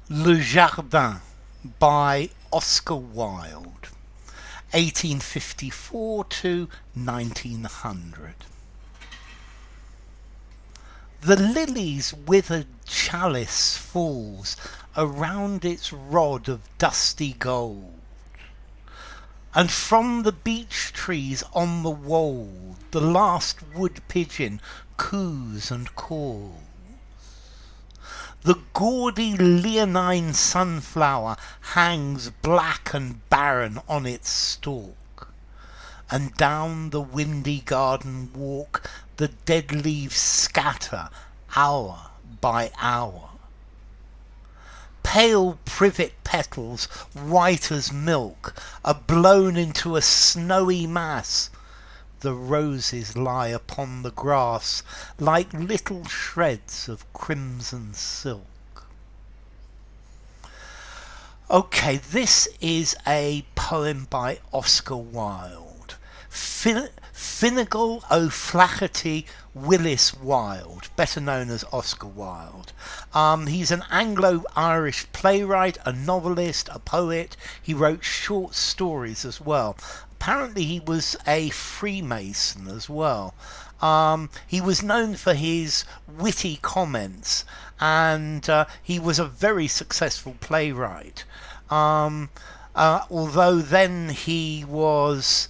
Le Jardin by Oscar Wilde, 1854 to 1900. The lily's withered chalice falls around its rod of dusty gold, and from the beech-trees on the wold the last wood-pigeon coos and calls. The gaudy leonine sunflower hangs black and barren on its stalk, and down the windy garden walk the dead leaves scatter hour by hour. Pale privet-petals, white as milk, are blown into a snowy mass. The roses lie upon the grass like little shreds of crimson silk. Okay, this is a poem by Oscar Wilde. Finnegal O'Flaherty Willis Wilde, better known as Oscar Wilde. He's an Anglo-Irish playwright, a novelist, a poet. He wrote short stories as well. Apparently he was a Freemason as well. He was known for his witty comments, and he was a very successful playwright. Although then he was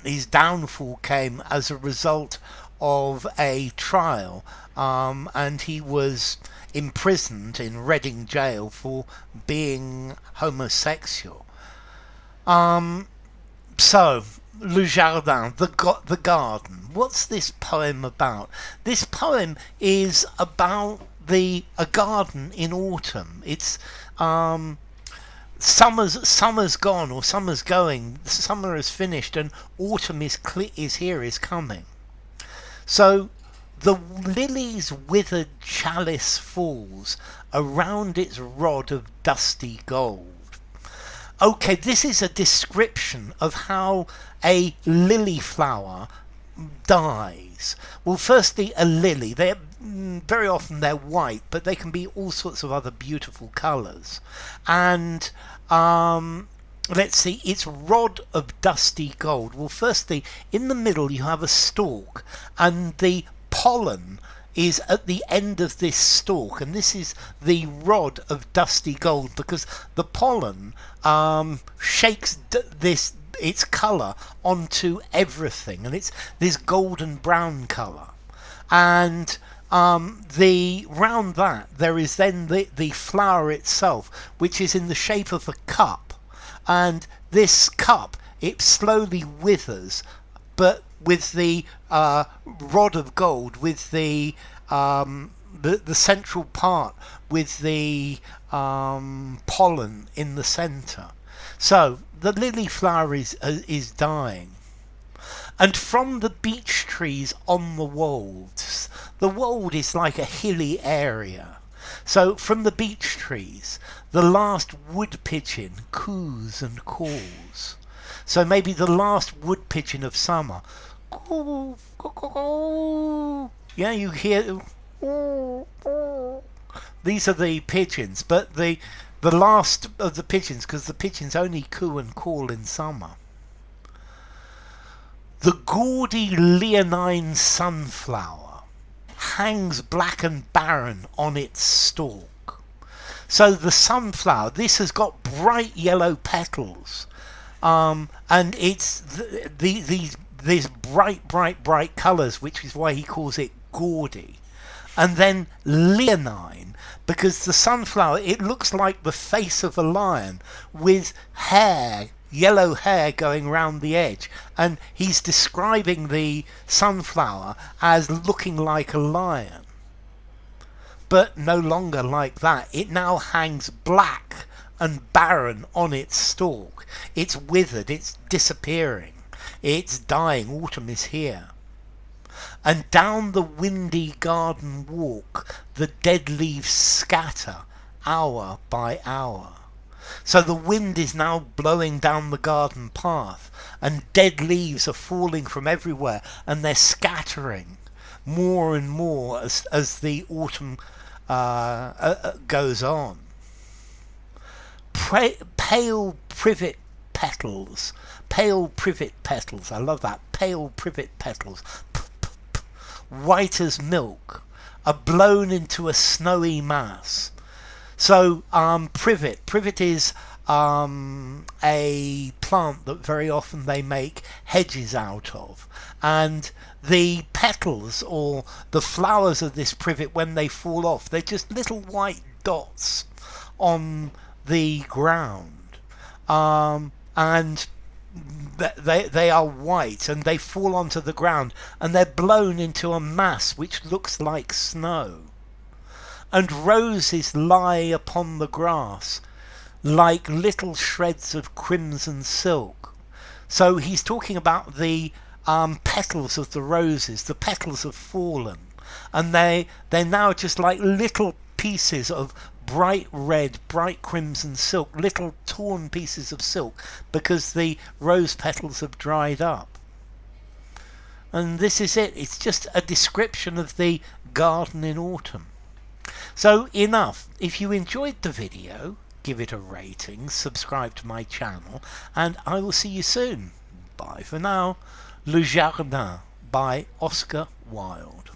his downfall came as a result of a trial, and he was imprisoned in Reading jail for being homosexual. So, Le Jardin, the garden. What's this poem about? This poem is about a garden in autumn. It's summer's gone, or summer's going. Summer is finished, and autumn is here, is coming. So the lily's withered chalice falls around its rod of dusty gold. Okay, this is a description of how a lily flower dies. Well, firstly, a lily. Very often they're white, but they can be all sorts of other beautiful colours. And let's see, its rod of dusty gold. Well, firstly, in the middle you have a stalk, and the pollen is at the end of this stalk, and this is the rod of dusty gold because the pollen shakes its colour onto everything, and it's this golden brown colour. And round that there is then the flower itself, which is in the shape of a cup, and this cup, it slowly withers, but with the rod of gold, with the central part, with the pollen in the centre. So the lily flower is dying. And from the beech trees on the wolds, the wold is like a hilly area. So from the beech trees, the last wood-pigeon coos and calls. So maybe the last wood-pigeon of summer. Coo, coo, coo, coo. Yeah, you hear. These are the pigeons, but the last of the pigeons, because the pigeons only coo and call in summer. The gaudy leonine sunflower hangs black and barren on its stalk. So the sunflower, this has got bright yellow petals, and it's these bright colours, which is why he calls it gaudy. And then leonine, because the sunflower, it looks like the face of a lion with hair, yellow hair going round the edge, and he's describing the sunflower as looking like a lion, but no longer like that. It now hangs black and barren on its stalk. It's withered, it's disappearing, it's dying, autumn is here. And down the windy garden walk the dead leaves scatter hour by hour. So the wind is now blowing down the garden path, and dead leaves are falling from everywhere, and they're scattering more and more as the autumn goes on. Pale privet petals. Pale privet petals. I love that. Pale privet petals. White as milk. Are blown into a snowy mass. So privet is a plant that very often they make hedges out of, and the petals or the flowers of this privet, when they fall off, they're just little white dots on the ground, and they are white, and they fall onto the ground, and they're blown into a mass which looks like snow. And roses lie upon the grass like little shreds of crimson silk. So he's talking about the petals of the roses. The petals have fallen, and they're now just like little pieces of bright red, bright crimson silk, little torn pieces of silk, because the rose petals have dried up. And this is it. It's just a description of the garden in autumn. So enough. If you enjoyed the video, give it a rating, subscribe to my channel, and I will see you soon. Bye for now. Le Jardin by Oscar Wilde.